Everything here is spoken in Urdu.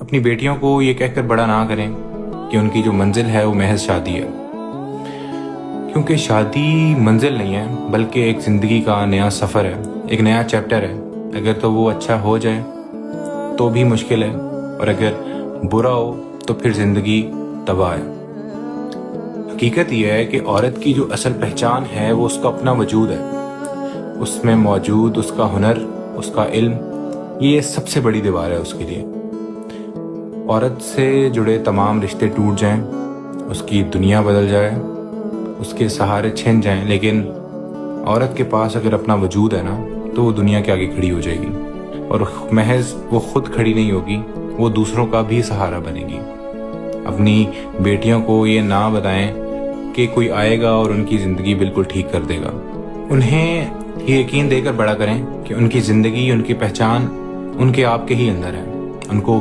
اپنی بیٹیوں کو یہ کہہ کر بڑا نہ کریں کہ ان کی جو منزل ہے وہ محض شادی ہے، کیونکہ شادی منزل نہیں ہے بلکہ ایک زندگی کا نیا سفر ہے، ایک نیا چیپٹر ہے۔ اگر تو وہ اچھا ہو جائے تو بھی مشکل ہے، اور اگر برا ہو تو پھر زندگی تباہ ہے۔ حقیقت یہ ہے کہ عورت کی جو اصل پہچان ہے وہ اس کا اپنا وجود ہے، اس میں موجود اس کا ہنر، اس کا علم، یہ سب سے بڑی دیوار ہے اس کے لیے۔ عورت سے جڑے تمام رشتے ٹوٹ جائیں، اس کی دنیا بدل جائے، اس کے سہارے چھن جائیں، لیکن عورت کے پاس اگر اپنا وجود ہے نا تو وہ دنیا کے آگے کھڑی ہو جائے گی، اور محض وہ خود کھڑی نہیں ہوگی، وہ دوسروں کا بھی سہارا بنے گی۔ اپنی بیٹیوں کو یہ نہ بتائیں کہ کوئی آئے گا اور ان کی زندگی بالکل ٹھیک کر دے گا۔ انہیں یہ یقین دے کر بڑا کریں کہ ان کی زندگی، ان کی پہچان ان کے آپ کے ہی اندر ہے۔ ان کو